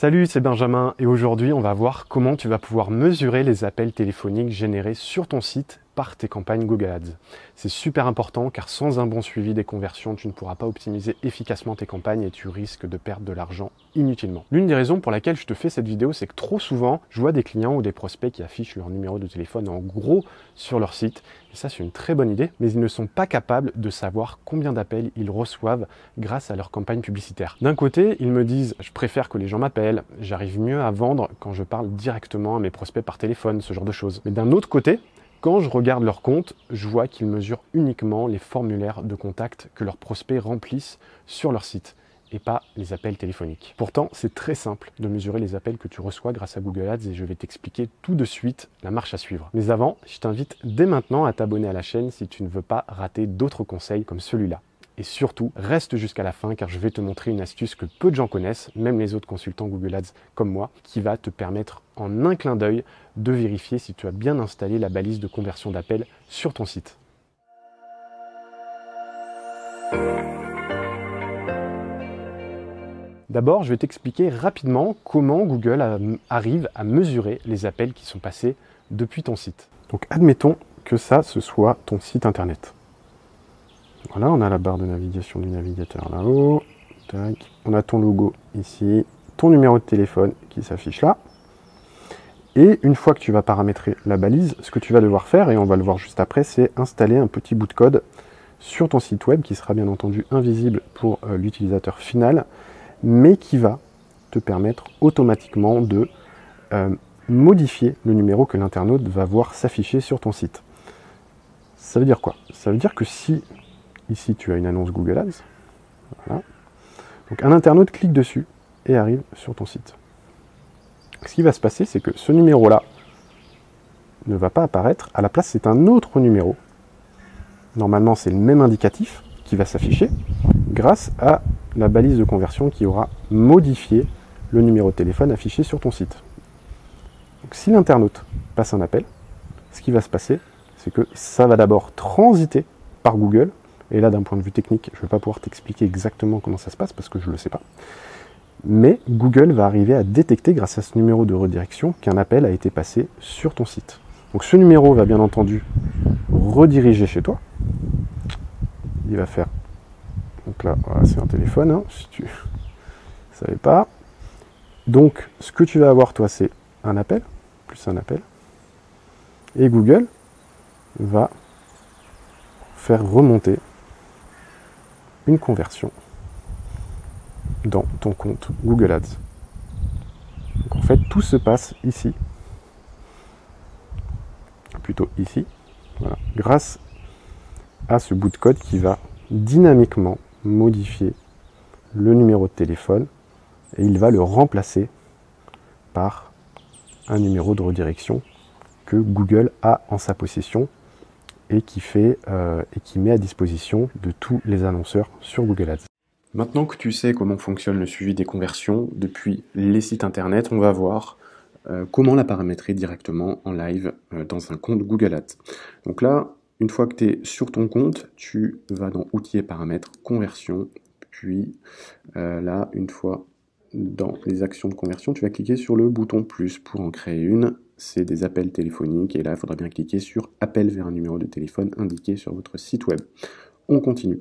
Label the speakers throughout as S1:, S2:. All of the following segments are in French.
S1: Salut, c'est Benjamin et aujourd'hui on va voir comment tu vas pouvoir mesurer les appels téléphoniques générés sur ton site par tes campagnes Google Ads. C'est super important car sans un bon suivi des conversions, tu ne pourras pas optimiser efficacement tes campagnes et tu risques de perdre de l'argent inutilement. L'une des raisons pour laquelle je te fais cette vidéo, c'est que trop souvent, je vois des clients ou des prospects qui affichent leur numéro de téléphone en gros sur leur site. Et ça, c'est une très bonne idée, mais ils ne sont pas capables de savoir combien d'appels ils reçoivent grâce à leur campagne publicitaire. D'un côté, ils me disent « je préfère que les gens m'appellent, j'arrive mieux à vendre quand je parle directement à mes prospects par téléphone », ce genre de choses. Mais d'un autre côté, quand je regarde leur compte, je vois qu'ils mesurent uniquement les formulaires de contact que leurs prospects remplissent sur leur site et pas les appels téléphoniques. Pourtant, c'est très simple de mesurer les appels que tu reçois grâce à Google Ads et je vais t'expliquer tout de suite la marche à suivre. Mais avant, je t'invite dès maintenant à t'abonner à la chaîne si tu ne veux pas rater d'autres conseils comme celui-là. Et surtout, reste jusqu'à la fin car je vais te montrer une astuce que peu de gens connaissent, même les autres consultants Google Ads comme moi, qui va te permettre en un clin d'œil de vérifier si tu as bien installé la balise de conversion d'appel sur ton site. D'abord, je vais t'expliquer rapidement comment Google arrive à mesurer les appels qui sont passés depuis ton site. Donc admettons que ça, ce soit ton site internet. Voilà, on a la barre de navigation du navigateur là-haut. On a ton logo ici, ton numéro de téléphone qui s'affiche là. Et une fois que tu vas paramétrer la balise, ce que tu vas devoir faire, et on va le voir juste après, c'est installer un petit bout de code sur ton site web qui sera bien entendu invisible pour l'utilisateur final, mais qui va te permettre automatiquement de modifier le numéro que l'internaute va voir s'afficher sur ton site. Ça veut dire quoi? Ça veut dire que si ici tu as une annonce Google Ads, voilà, donc un internaute clique dessus et arrive sur ton site. Ce qui va se passer, c'est que ce numéro-là ne va pas apparaître. À la place, c'est un autre numéro. Normalement, c'est le même indicatif qui va s'afficher grâce à la balise de conversion qui aura modifié le numéro de téléphone affiché sur ton site. Donc, si l'internaute passe un appel, ce qui va se passer, c'est que ça va d'abord transiter par Google. Et là, d'un point de vue technique, je ne vais pas pouvoir t'expliquer exactement comment ça se passe parce que je ne le sais pas. Mais Google va arriver à détecter, grâce à ce numéro de redirection, qu'un appel a été passé sur ton site. Donc ce numéro va bien entendu rediriger chez toi. Il va faire... Donc là, voilà, c'est un téléphone, hein, si tu ne savais pas. Donc ce que tu vas avoir, toi, c'est un appel, plus un appel. Et Google va faire remonter une conversion dans ton compte Google Ads. Donc en fait, tout se passe ici, plutôt ici, voilà, grâce à ce bout de code qui va dynamiquement modifier le numéro de téléphone et il va le remplacer par un numéro de redirection que Google a en sa possession et qui met à disposition de tous les annonceurs sur Google Ads. Maintenant que tu sais comment fonctionne le suivi des conversions depuis les sites internet, on va voir comment la paramétrer directement en live dans un compte Google Ads. Donc là, une fois que tu es sur ton compte, tu vas dans Outils et paramètres, conversion, puis là, une fois dans les actions de conversion, tu vas cliquer sur le bouton plus pour en créer une. C'est des appels téléphoniques et là, il faudra bien cliquer sur appel vers un numéro de téléphone indiqué sur votre site web. On continue.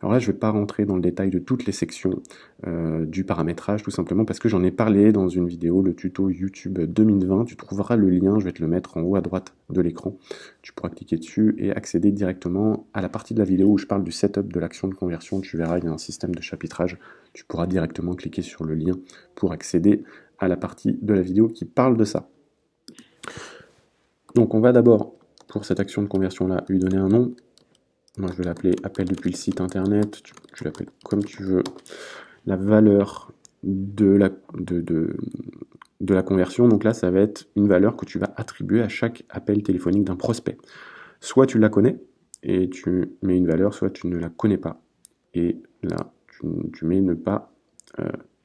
S1: Alors là, je ne vais pas rentrer dans le détail de toutes les sections du paramétrage, tout simplement parce que j'en ai parlé dans une vidéo, le tuto YouTube 2020. Tu trouveras le lien, je vais te le mettre en haut à droite de l'écran. Tu pourras cliquer dessus et accéder directement à la partie de la vidéo où je parle du setup de l'action de conversion. Tu verras, il y a un système de chapitrage. Tu pourras directement cliquer sur le lien pour accéder à la partie de la vidéo qui parle de ça. Donc on va d'abord, pour cette action de conversion-là, lui donner un nom. Moi, je vais l'appeler appel depuis le site internet. Tu l'appelles comme tu veux. La valeur de la conversion, donc là, ça va être une valeur que tu vas attribuer à chaque appel téléphonique d'un prospect. Soit tu la connais et tu mets une valeur, soit tu ne la connais pas. Et là, tu mets ne pas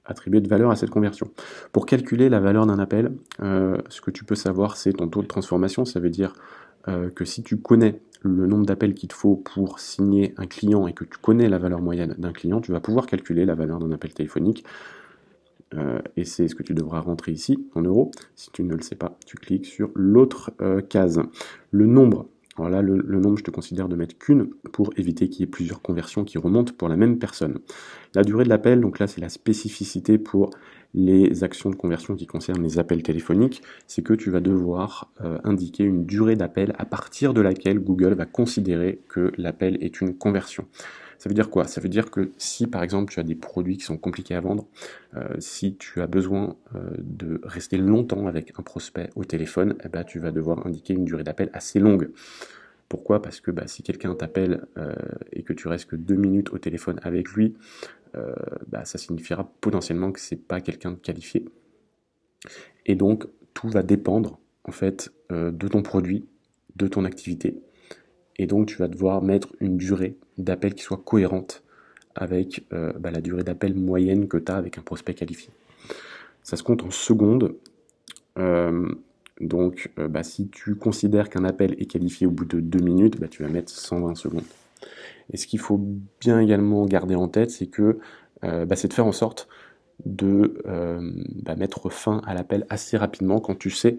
S1: attribuer de valeur à cette conversion. Pour calculer la valeur d'un appel, ce que tu peux savoir, c'est ton taux de transformation. Ça veut dire que si tu connais le nombre d'appels qu'il te faut pour signer un client et que tu connais la valeur moyenne d'un client, tu vas pouvoir calculer la valeur d'un appel téléphonique. et c'est ce que tu devras rentrer ici en euros. Si tu ne le sais pas, tu cliques sur l'autre case. Le nombre. Alors là, le nombre, je te considère de mettre qu'une pour éviter qu'il y ait plusieurs conversions qui remontent pour la même personne. La durée de l'appel, donc là, c'est la spécificité pour les actions de conversion qui concernent les appels téléphoniques. C'est que tu vas devoir indiquer une durée d'appel à partir de laquelle Google va considérer que l'appel est une conversion. Ça veut dire quoi? Ça veut dire que si par exemple tu as des produits qui sont compliqués à vendre, si tu as besoin de rester longtemps avec un prospect au téléphone, eh ben, tu vas devoir indiquer une durée d'appel assez longue. Pourquoi? Parce que si quelqu'un t'appelle et que tu restes que 2 minutes au téléphone avec lui, ça signifiera potentiellement que c'est pas quelqu'un de qualifié. Et donc tout va dépendre en fait de ton produit, de ton activité. Et donc tu vas devoir mettre une durée d'appel qui soit cohérente avec la durée d'appel moyenne que tu as avec un prospect qualifié. Ça se compte en secondes. Si tu considères qu'un appel est qualifié au bout de 2 minutes, tu vas mettre 120 secondes. Et ce qu'il faut bien également garder en tête, c'est que c'est de faire en sorte de mettre fin à l'appel assez rapidement quand tu sais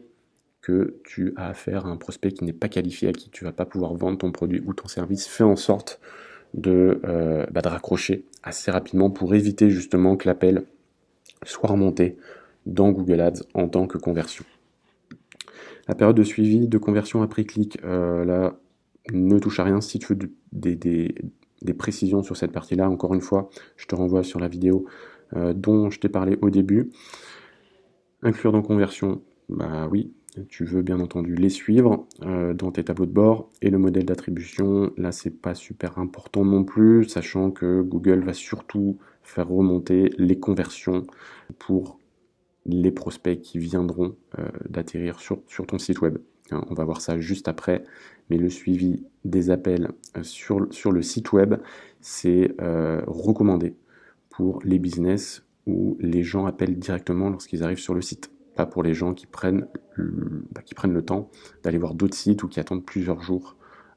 S1: que tu as affaire à un prospect qui n'est pas qualifié, à qui tu vas pas pouvoir vendre ton produit ou ton service. Fais en sorte de raccrocher assez rapidement pour éviter justement que l'appel soit remonté dans Google Ads en tant que conversion. La période de suivi de conversion après clic, là, ne touche à rien. Si tu veux des précisions sur cette partie-là, encore une fois, je te renvoie sur la vidéo dont je t'ai parlé au début. Inclure dans conversion, oui, tu veux bien entendu les suivre dans tes tableaux de bord. Et le modèle d'attribution, là, c'est pas super important non plus, sachant que Google va surtout faire remonter les conversions pour les prospects qui viendront d'atterrir sur ton site web. On va voir ça juste après, mais le suivi des appels sur le site web, c'est recommandé pour les business où les gens appellent directement lorsqu'ils arrivent sur le site, pas pour les gens qui prennent le temps d'aller voir d'autres sites ou qui attendent plusieurs jours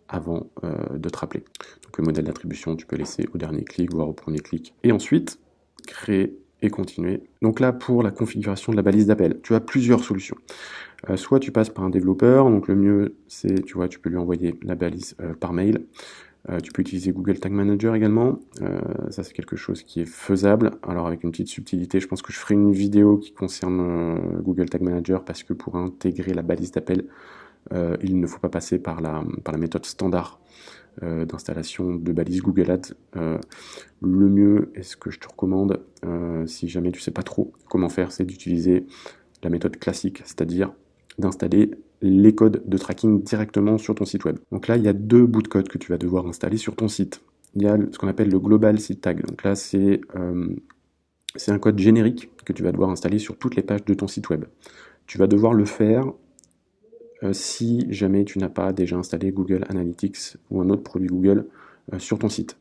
S1: avant de te rappeler. Donc le modèle d'attribution, tu peux laisser au dernier clic, voire au premier clic. Et ensuite, créer et continuer. Donc là, pour la configuration de la balise d'appel, tu as plusieurs solutions. Soit tu passes par un développeur, donc le mieux, c'est, tu peux lui envoyer la balise par mail. Tu peux utiliser Google Tag Manager également. Ça, c'est quelque chose qui est faisable. Alors, avec une petite subtilité, je pense que je ferai une vidéo qui concerne Google Tag Manager parce que pour intégrer la balise d'appel, il ne faut pas passer par la méthode standard d'installation de balises Google Ads. Le mieux, et ce que je te recommande, si jamais tu sais pas trop comment faire, c'est d'utiliser la méthode classique, c'est-à-dire d'installer les codes de tracking directement sur ton site web. Donc là, il y a 2 bouts de code que tu vas devoir installer sur ton site. Il y a ce qu'on appelle le Global Site Tag. Donc là, c'est un code générique que tu vas devoir installer sur toutes les pages de ton site web. Tu vas devoir le faire si jamais tu n'as pas déjà installé Google Analytics ou un autre produit Google sur ton site.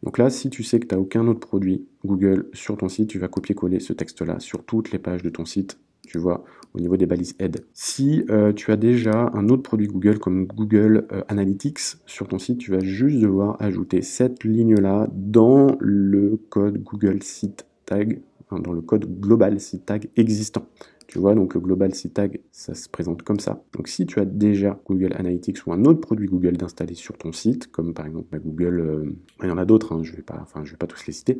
S1: Donc là, si tu sais que tu n'as aucun autre produit Google sur ton site, tu vas copier-coller ce texte-là sur toutes les pages de ton site, tu vois, au niveau des balises aide. Si tu as déjà un autre produit Google comme Google Analytics sur ton site, tu vas juste devoir ajouter cette ligne-là dans le code Google Site Tag, dans le code Global Site Tag existant. Tu vois, donc le Global Site Tag, ça se présente comme ça. Donc si tu as déjà Google Analytics ou un autre produit Google d'installer sur ton site, comme par exemple Google, il y en a d'autres, je vais pas tous les citer,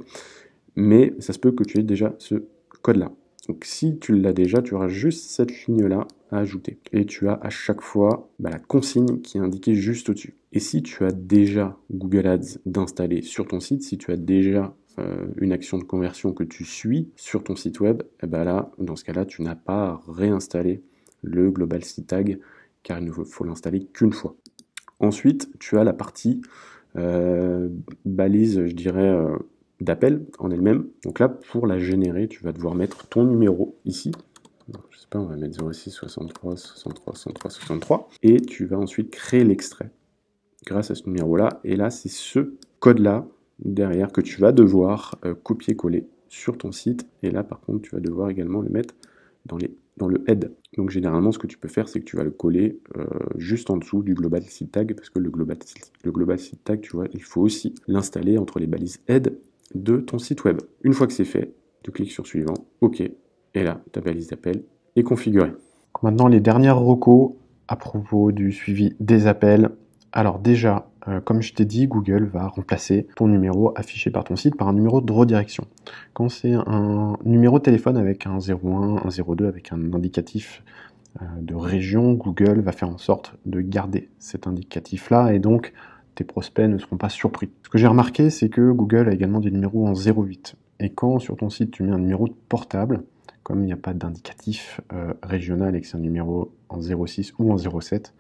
S1: mais ça se peut que tu aies déjà ce code-là. Donc si tu l'as déjà, tu auras juste cette ligne-là à ajouter. Et tu as à chaque fois la consigne qui est indiquée juste au-dessus. Et si tu as déjà Google Ads d'installer sur ton site, si tu as déjà une action de conversion que tu suis sur ton site web, là, dans ce cas-là, tu n'as pas à réinstaller le Global Site Tag, car il ne faut l'installer qu'une fois. Ensuite, tu as la partie balise, je dirais, d'appel en elle-même. Donc là, pour la générer, tu vas devoir mettre ton numéro ici. Donc, je sais pas, on va mettre 06 63 63 63 63. Et tu vas ensuite créer l'extrait grâce à ce numéro-là. Et là, c'est ce code-là derrière que tu vas devoir copier-coller sur ton site. Et là, par contre, tu vas devoir également le mettre dans le head. Donc généralement, ce que tu peux faire, c'est que tu vas le coller juste en dessous du Global Site Tag, parce que le Global Site Tag, tu vois, il faut aussi l'installer entre les balises head de ton site web. Une fois que c'est fait, tu cliques sur suivant, OK, et là, ta balise d'appel est configurée. Maintenant, les dernières recos à propos du suivi des appels. Alors déjà, comme je t'ai dit, Google va remplacer ton numéro affiché par ton site par un numéro de redirection. Quand c'est un numéro de téléphone avec un 01, un 02, avec un indicatif de région, Google va faire en sorte de garder cet indicatif-là et donc tes prospects ne seront pas surpris. Ce que j'ai remarqué, c'est que Google a également des numéros en 08. Et quand sur ton site tu mets un numéro de portable, comme il n'y a pas d'indicatif régional et que c'est un numéro en 06 ou en 07,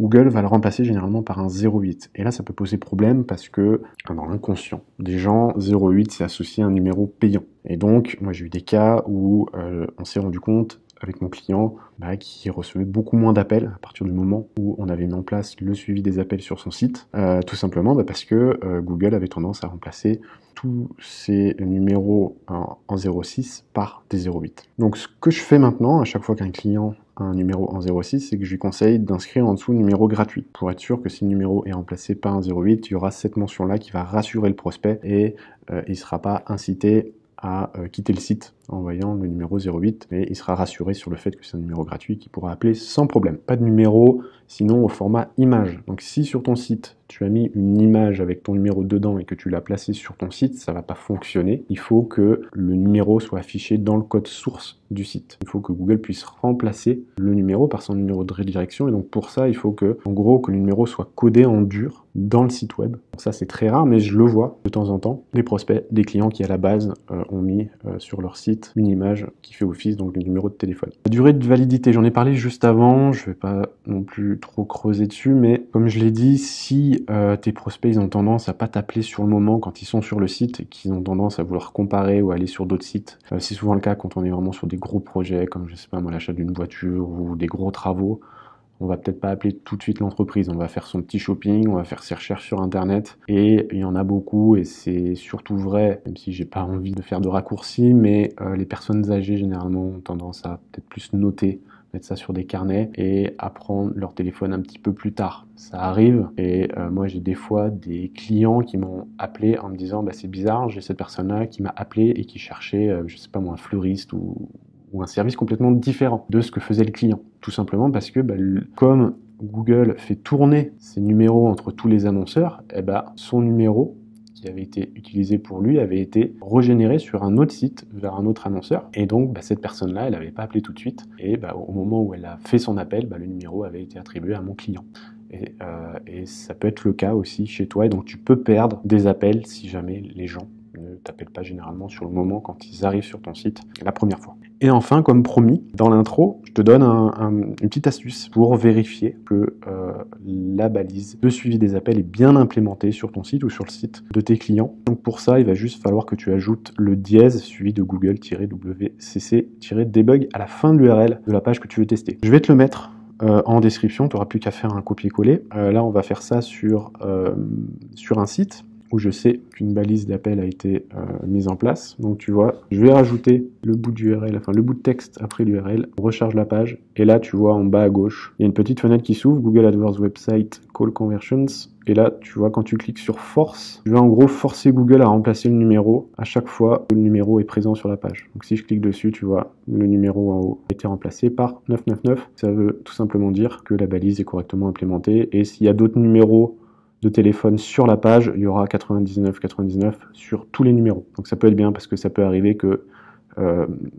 S1: Google va le remplacer généralement par un 08. Et là, ça peut poser problème parce que, dans l'inconscient des gens, 08, c'est associé à un numéro payant. Et donc, moi, j'ai eu des cas où on s'est rendu compte avec mon client qui recevait beaucoup moins d'appels à partir du moment où on avait mis en place le suivi des appels sur son site, tout simplement parce que Google avait tendance à remplacer tous ces numéros en 06 par des 08. Donc ce que je fais maintenant, à chaque fois qu'un client a un numéro en 06, c'est que je lui conseille d'inscrire en dessous numéro gratuit, pour être sûr que si le numéro est remplacé par un 08, il y aura cette mention-là qui va rassurer le prospect et il ne sera pas incité à quitter le site en voyant le numéro 08, mais il sera rassuré sur le fait que c'est un numéro gratuit qu'il pourra appeler sans problème. Pas de numéro, sinon au format image. Donc si sur ton site, tu as mis une image avec ton numéro dedans et que tu l'as placé sur ton site, ça va pas fonctionner. Il faut que le numéro soit affiché dans le code source du site. Il faut que Google puisse remplacer le numéro par son numéro de redirection et donc pour ça, il faut que, en gros, que le numéro soit codé en dur dans le site web. Donc ça, c'est très rare, mais je le vois de temps en temps. Des prospects, des clients qui à la base ont mis sur leur site une image qui fait office, donc le numéro de téléphone. La durée de validité, j'en ai parlé juste avant, je vais pas non plus trop creuser dessus, mais comme je l'ai dit, si tes prospects ils ont tendance à pas t'appeler sur le moment quand ils sont sur le site et qu'ils ont tendance à vouloir comparer ou aller sur d'autres sites, c'est souvent le cas quand on est vraiment sur des gros projets comme je sais pas moi l'achat d'une voiture ou des gros travaux. On va peut-être pas appeler tout de suite l'entreprise, on va faire son petit shopping, on va faire ses recherches sur internet et il y en a beaucoup et c'est surtout vrai, même si j'ai pas envie de faire de raccourcis, mais les personnes âgées généralement ont tendance à peut-être plus noter, mettre ça sur des carnets et à prendre leur téléphone un petit peu plus tard. Ça arrive et moi j'ai des fois des clients qui m'ont appelé en me disant c'est bizarre, j'ai cette personne-là qui m'a appelé et qui cherchait, je sais pas moi, un fleuriste ou un service complètement différent de ce que faisait le client. Tout simplement parce que comme Google fait tourner ses numéros entre tous les annonceurs, son numéro qui avait été utilisé pour lui avait été régénéré sur un autre site vers un autre annonceur. Et donc cette personne-là, elle n'avait pas appelé tout de suite. Et au moment où elle a fait son appel, le numéro avait été attribué à mon client. Et ça peut être le cas aussi chez toi. Et donc tu peux perdre des appels si jamais les gens ne t'appellent pas généralement sur le moment quand ils arrivent sur ton site la première fois. Et enfin, comme promis, dans l'intro, je te donne une petite astuce pour vérifier que la balise de suivi des appels est bien implémentée sur ton site ou sur le site de tes clients. Donc pour ça, il va juste falloir que tu ajoutes le dièse suivi de Google-WCC-debug à la fin de l'URL de la page que tu veux tester. Je vais te le mettre en description, tu n'auras plus qu'à faire un copier-coller. Là, on va faire ça sur un site où je sais qu'une balise d'appel a été mise en place. Donc tu vois, je vais rajouter le bout d'URL, enfin le bout de texte après l'URL, on recharge la page, et là tu vois en bas à gauche, il y a une petite fenêtre qui s'ouvre, Google AdWords Website Call Conversions, et là tu vois quand tu cliques sur Force, je vais en gros forcer Google à remplacer le numéro à chaque fois que le numéro est présent sur la page. Donc si je clique dessus, tu vois, le numéro en haut a été remplacé par 999, ça veut tout simplement dire que la balise est correctement implémentée, et s'il y a d'autres numéros de téléphone sur la page, il y aura 99,99 sur tous les numéros. Donc ça peut être bien parce que ça peut arriver que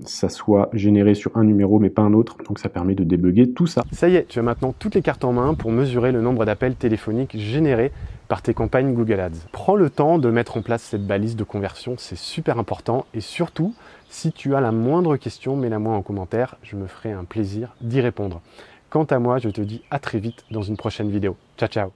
S1: ça soit généré sur un numéro mais pas un autre, donc ça permet de débugger tout ça. Ça y est, tu as maintenant toutes les cartes en main pour mesurer le nombre d'appels téléphoniques générés par tes campagnes Google Ads. Prends le temps de mettre en place cette balise de conversion, c'est super important, et surtout, si tu as la moindre question, mets-la moi en commentaire, je me ferai un plaisir d'y répondre. Quant à moi, je te dis à très vite dans une prochaine vidéo. Ciao, ciao!